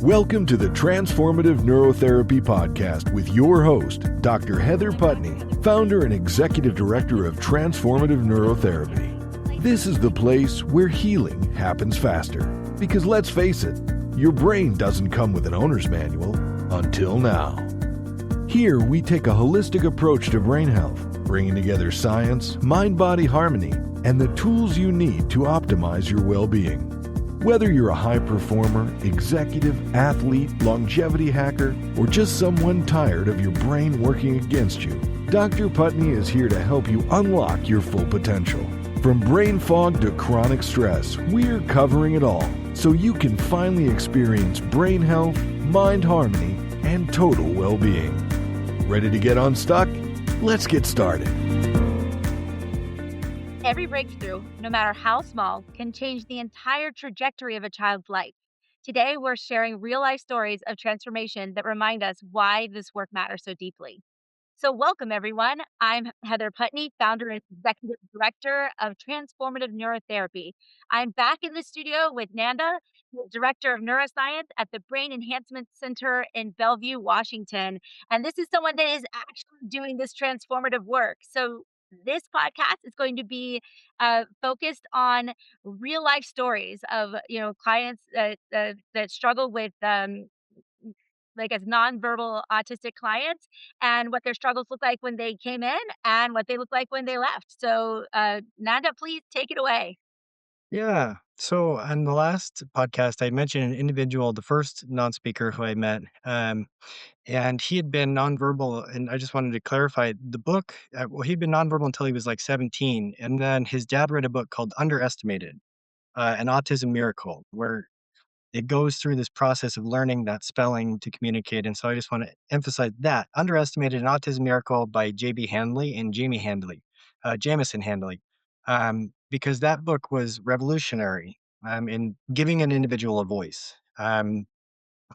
Welcome to the Transformative Neurotherapy Podcast with your host, Dr. Heather Putney, founder and executive director of Transformative Neurotherapy. This is the place where healing happens faster. Because let's face it, your brain doesn't come with an owner's manual until now. Here, we take a holistic approach to brain health, bringing together science, mind-body harmony, and the tools you need to optimize your well-being. Whether you're a high performer, executive, athlete, longevity hacker, or just someone tired of your brain working against you, Dr. Putney is here to help you unlock your full potential. From brain fog to chronic stress, we're covering it all so you can finally experience brain health, mind harmony, and total well-being. Ready to get unstuck? Let's get started. Every breakthrough, no matter how small, can change the entire trajectory of a child's life. Today, we're sharing real-life stories of transformation that remind us why this work matters so deeply. So welcome, everyone. I'm Heather Putney, founder and executive director of Transformative Neurotherapy. I'm back in the studio with Nanda, the director of neuroscience at the Brain Enhancement Center in Bellevue, Washington. And this is someone that is actually doing this transformative work. So this podcast is going to be focused on real life stories of clients that struggle with like as nonverbal autistic clients and what their struggles look like when they came in and what they look like when they left. So, Nanda, please take it away. Yeah. So on the last podcast, I mentioned an individual, the first non-speaker who I met, and he had been nonverbal. And I just wanted to clarify the book. Well, he'd been nonverbal until he was like 17, and then his dad read a book called Underestimated, an Autism Miracle, where it goes through this process of learning that spelling to communicate. And so I just want to emphasize that Underestimated, an Autism Miracle by J.B. Handley and Jamison Handley, because that book was revolutionary in giving an individual a voice.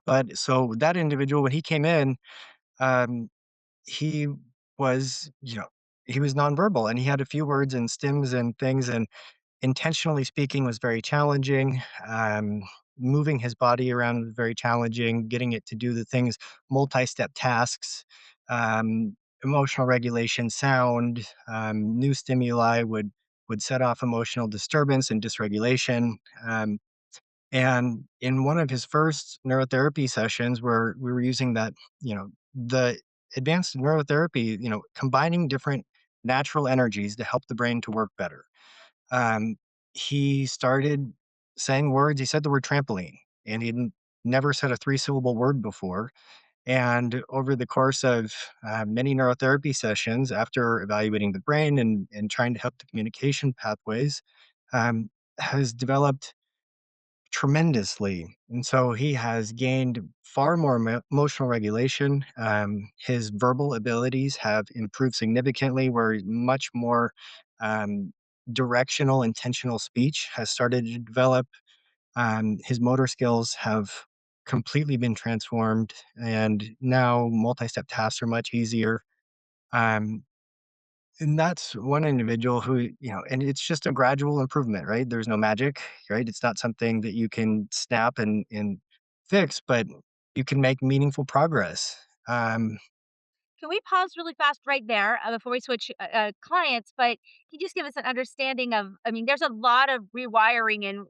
But so that individual, when he came in, um, he was, he was nonverbal and he had a few words and stims and things. And intentionally speaking was very challenging. Moving his body around was very challenging. Getting it to do the things, multi-step tasks, emotional regulation, sound, new stimuli would set off emotional disturbance and dysregulation. And in one of his first neurotherapy sessions, where we were using that, the advanced neurotherapy, combining different natural energies to help the brain to work better, um, he started saying words. He said the word trampoline, and he'd never said a three-syllable word before. And over the course of many neurotherapy sessions, after evaluating the brain and trying to help the communication pathways, um, has developed tremendously. And so he has gained far more emotional regulation. His verbal abilities have improved significantly, where much more um, directional, intentional speech has started to develop. His motor skills have completely been transformed, and now multi step tasks are much easier. Um, and that's one individual who, and it's just a gradual improvement, right? There's no magic, right? It's not something that you can snap and fix, but you can make meaningful progress. Um, Can we pause really fast right there before we switch clients? But can you just give us an understanding of? I mean, there's a lot of rewiring and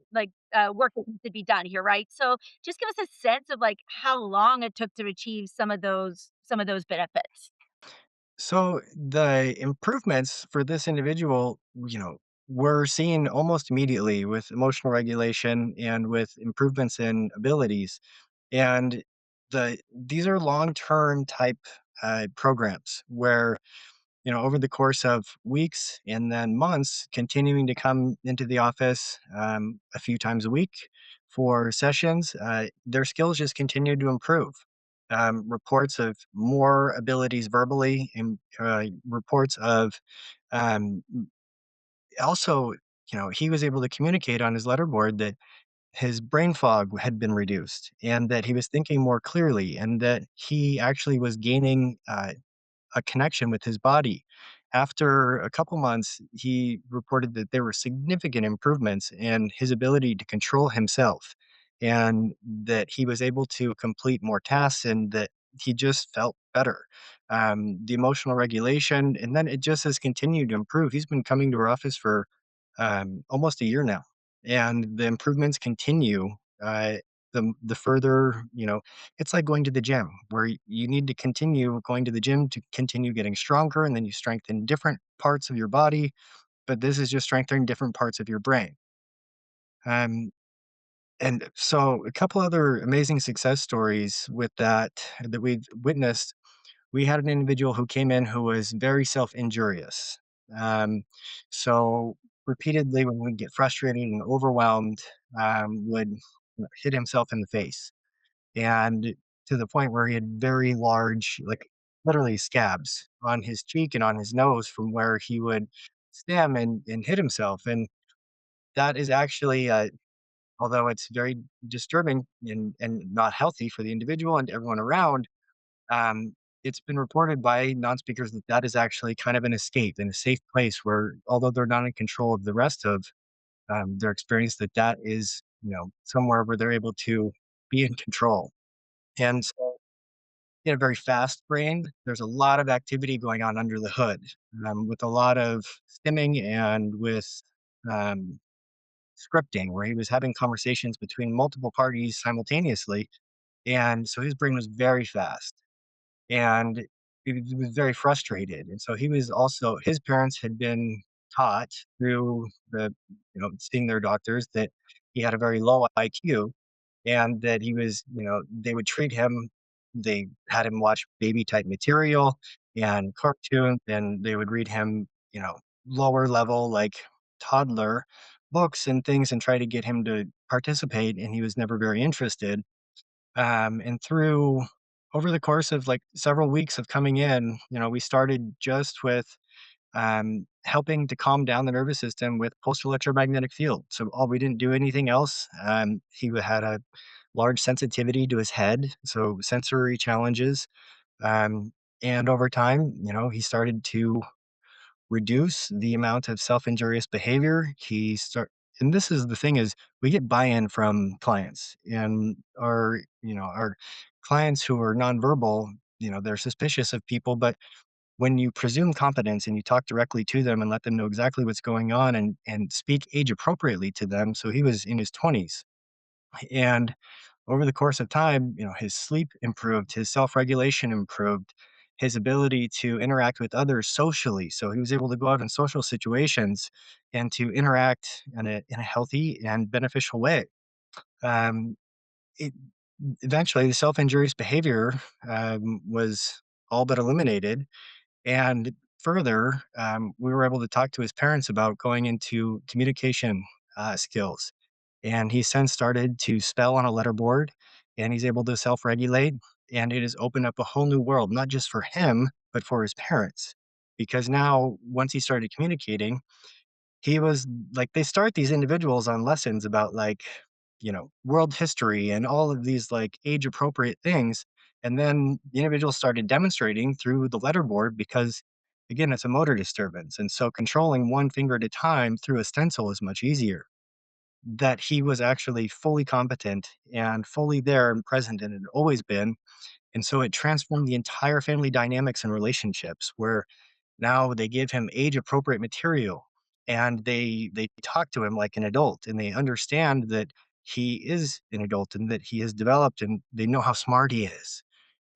work that needs to be done here, right? So just give us a sense of like how long it took to achieve some of those benefits. so the improvements for this individual, were seen almost immediately with emotional regulation and with improvements in abilities. And these are long-term type programs where, over the course of weeks and then months, continuing to come into the office a few times a week for sessions, their skills just continue to improve. Reports of more abilities verbally, and reports of um, also, he was able to communicate on his letterboard that his brain fog had been reduced and that he was thinking more clearly and that he actually was gaining a connection with his body. After a couple months, he reported that there were significant improvements in his ability to control himself and that he was able to complete more tasks and that he just felt better. The emotional regulation, and then it just has continued to improve. He's been coming to our office for almost a year now, and the improvements continue. Uh, the further, it's like going to the gym, where you need to continue going to the gym to continue getting stronger, and then you strengthen different parts of your body. But this is just strengthening different parts of your brain. Um, and so, a couple other amazing success stories with that we've witnessed. We had an individual who came in who was very self-injurious. Um, so repeatedly, when we'd get frustrated and overwhelmed, would hit himself in the face, and to the point where he had very large, like literally scabs on his cheek and on his nose from where he would stam and hit himself. And that is actually, although it's very disturbing and not healthy for the individual and everyone around, um, it's been reported by non-speakers that that is actually kind of an escape and a safe place where, although they're not in control of the rest of their experience, that that is, somewhere where they're able to be in control. And so, very fast brain. There's a lot of activity going on under the hood, with a lot of stimming and with um, scripting, where he was having conversations between multiple parties simultaneously. And so his brain was very fast, and he was very frustrated. And so he was also, his parents had been taught through seeing their doctors that he had a very low IQ, and that he was, they would treat him, they had him watch baby type material and cartoons, and they would read him, lower level, like toddler books and things, and try to get him to participate. And he was never very interested. And through over the course of like several weeks of coming in, we started just with helping to calm down the nervous system with pulse electromagnetic field. So all we didn't do anything else. He had a large sensitivity to his head, so sensory challenges. Um, and over time, he started to reduce the amount of self-injurious behavior. And this is the thing is we get buy-in from clients, and our clients who are nonverbal, they're suspicious of people, but when you presume competence and you talk directly to them and let them know exactly what's going on and speak age appropriately to them. So he was in his 20s, and over the course of time, his sleep improved, his self-regulation improved, his ability to interact with others socially. So he was able to go out in social situations and to interact in a healthy and beneficial way. Um, it, Eventually, the self-injurious behavior was all but eliminated, and further, we were able to talk to his parents about going into communication skills. And he's since started to spell on a letterboard, and he's able to self regulate. And it has opened up a whole new world, not just for him, but for his parents. Because now, once he started communicating, he was like, they start these individuals on lessons about like, world history and all of these like age appropriate things. And then the individual started demonstrating through the letterboard because, again, it's a motor disturbance. And so controlling one finger at a time through a stencil is much easier. That he was actually fully competent and fully there and present and had always been. And so it transformed the entire family dynamics and relationships where now they give him age appropriate material, and they talk to him like an adult, and they understand that he is an adult and that he has developed, and they know how smart he is.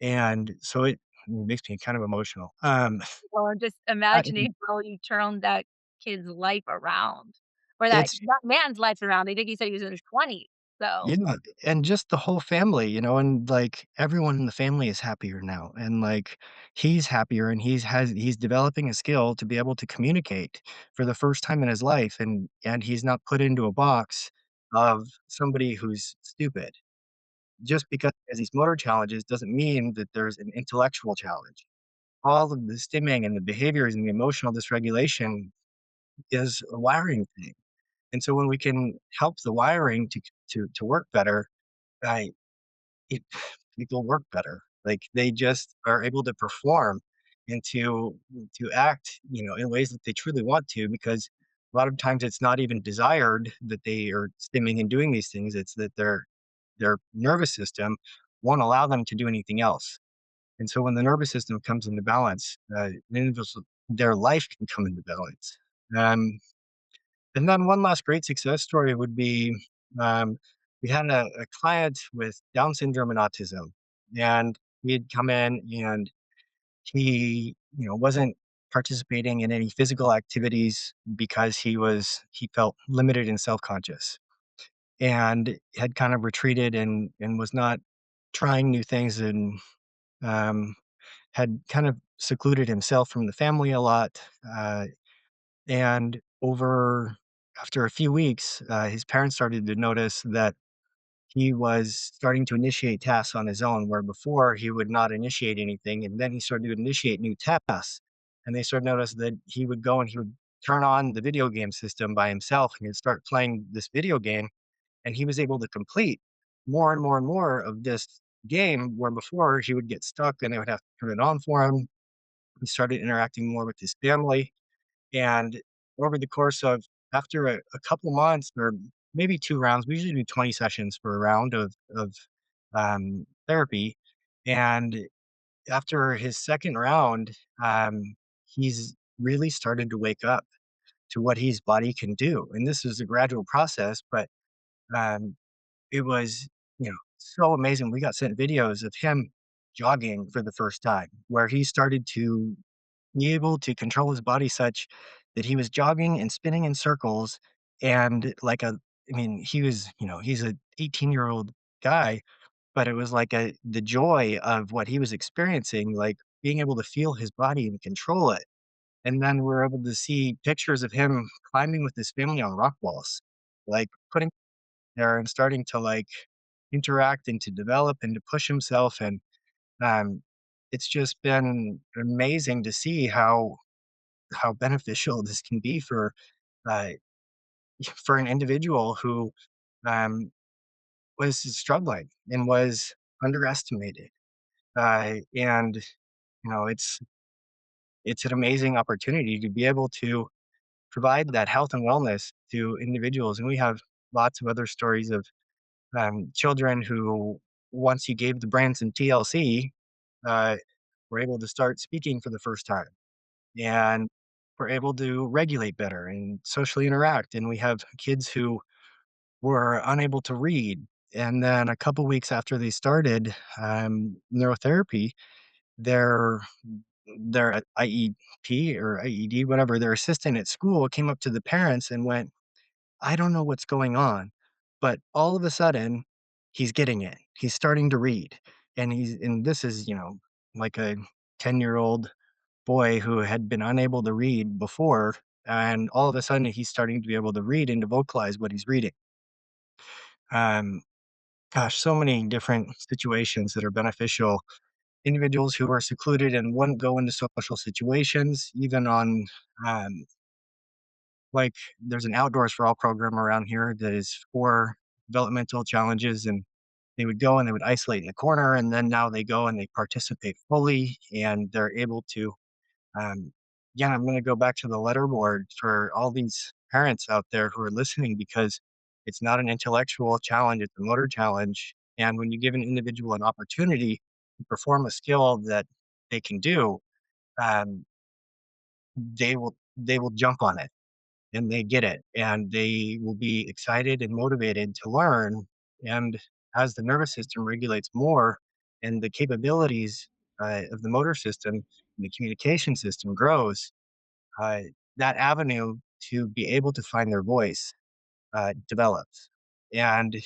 And so it makes me kind of emotional. Well, I'm just I- imagining how you turned that kid's life around, or that it's that man's life around. I think you said he was in his 20s, so Yeah, and just the whole family, and like everyone in the family is happier now, and like he's happier, and he's developing a skill to be able to communicate for the first time in his life, and he's not put into a box of somebody who's stupid. Just because he has these motor challenges doesn't mean that there's an intellectual challenge. All of the stimming and the behaviors and the emotional dysregulation is a wiring thing. And so when we can help the wiring to work better, I it people work better. Like, they just are able to perform and to act, in ways that they truly want to, because a lot of times it's not even desired that they are stimming and doing these things. It's that they're their nervous system won't allow them to do anything else. And so when the nervous system comes into balance, their life can come into balance. Um, and then one last great success story would be, um, we had a client with Down syndrome and autism, and he had come in and he, wasn't participating in any physical activities because he felt limited and self-conscious, and had kind of retreated and was not trying new things, and um, had kind of secluded himself from the family a lot. And over After a few weeks, his parents started to notice that he was starting to initiate tasks on his own, where before he would not initiate anything, and then he started to initiate new tasks. And they started to notice that he would go and he would turn on the video game system by himself, and he'd start playing this video game, and he was able to complete more and more and more of this game, where before he would get stuck and they would have to turn it on for him. He started interacting more with his family, and over the course of after a couple months or maybe 2 rounds, we usually do 20 sessions for a round of therapy, and after his 2nd round, he's really started to wake up to what his body can do, and this is a gradual process, but, um, it was, so amazing. We got sent videos of him jogging for the first time, where he started to be able to control his body such that he was jogging and spinning in circles, and he was, he's a 18-year-old guy, but it was like the joy of what he was experiencing, like being able to feel his body and control it. And then we're able to see pictures of him climbing with his family on rock walls, like putting there and starting to like interact and to develop and to push himself. And um, it's just been amazing to see how beneficial this can be uh, for an individual who um, was struggling and was underestimated. And it's an amazing opportunity to be able to provide that health and wellness to individuals. And we have lots of other stories of children who, once you gave the brain some TLC, uh, were able to start speaking for the first time, and were able to regulate better and socially interact. And we have kids who were unable to read. And then a couple weeks after they started neurotherapy, their their IEP or IED, whatever, their assistant at school came up to the parents and went, "I don't know what's going on, but all of a sudden, he's getting it. He's starting to read." And this is, like a 10-year-old boy who had been unable to read before, and all of a sudden he's starting to be able to read and to vocalize what he's reading. Um, Gosh, so many different situations that are beneficial. Individuals who are secluded and wouldn't go into social situations, even on um, like there's an Outdoors for All program around here that is for developmental challenges, and they would go and they would isolate in the corner, and then now they go and they participate fully, and they're able to yeah, I'm going to go back to the letterboard for all these parents out there who are listening, because it's not an intellectual challenge, it's a motor challenge. And when you give an individual an opportunity to perform a skill that they can do, um, they will jump on it, and they get it, and they will be excited and motivated to learn. And as the nervous system regulates more and the capabilities of the motor system and the communication system grows, uh, that avenue to be able to find their voice develops. And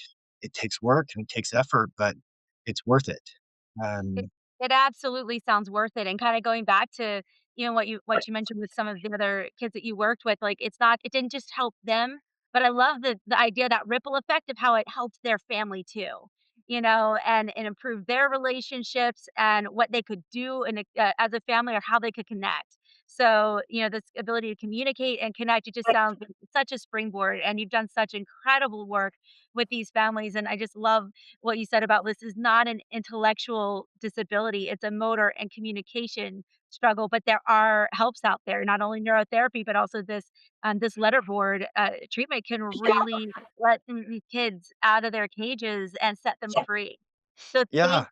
it takes work and it takes effort, but it's worth it. It Um, it absolutely sounds worth it, and kinda going back to, what you mentioned with some of the other kids that you worked with, like, it didn't just help them, but I love the idea, that ripple effect of how it helped their family too, and improve their relationships and what they could do as a family, or how they could connect. So, this ability to communicate and connect, it just sounds like such a springboard. And you've done such incredible work with these families. And I just love what you said about this is not an intellectual disability, it's a motor and communication struggle. But there are helps out there, not only neurotherapy, but also this letterboard treatment can really let these kids out of their cages and set them free. So Yeah. Well,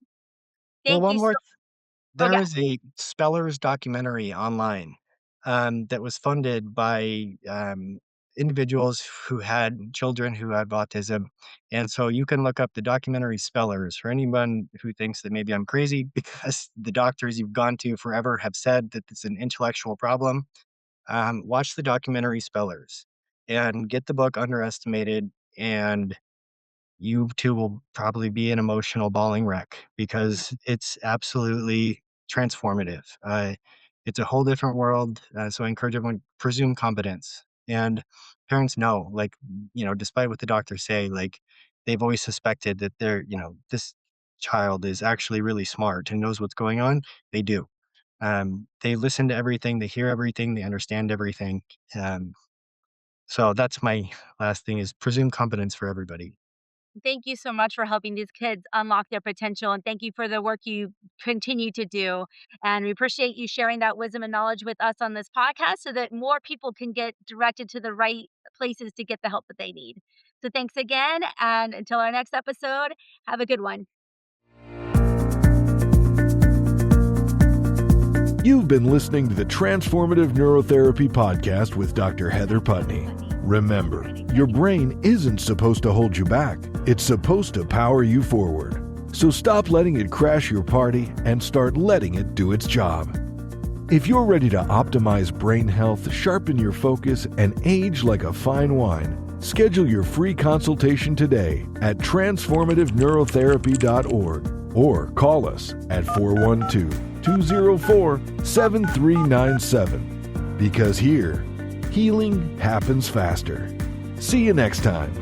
thank one you more so. Oh there yeah. is a Spellers documentary online, that was funded by, individuals who had children who have autism, and so you can look up the documentary Spellers for anyone who thinks that maybe I'm crazy because the doctors you've gone to forever have said that it's an intellectual problem. Watch the documentary Spellers and get the book Underestimated, and you too will probably be an emotional bawling wreck because it's absolutely transformative. It's a whole different world. So I encourage everyone presume competence, and parents know, like, despite what the doctors say, like they've always suspected that this child is actually really smart and knows what's going on. They do. They listen to everything, they hear everything, they understand everything. Um, so that's my last thing is presume competence for everybody. Thank you so much for helping these kids unlock their potential. And thank you for the work you continue to do. And we appreciate you sharing that wisdom and knowledge with us on this podcast so that more people can get directed to the right places to get the help that they need. So thanks again. And until our next episode, have a good one. You've been listening to the Transformative Neurotherapy Podcast with Dr. Heather Putney. Remember, your brain isn't supposed to hold you back. It's supposed to power you forward. So stop letting it crash your party and start letting it do its job. If you're ready to optimize brain health, sharpen your focus, and age like a fine wine, schedule your free consultation today at transformativeneurotherapy.org or call us at 412-204-7397. Because here, healing happens faster. See you next time.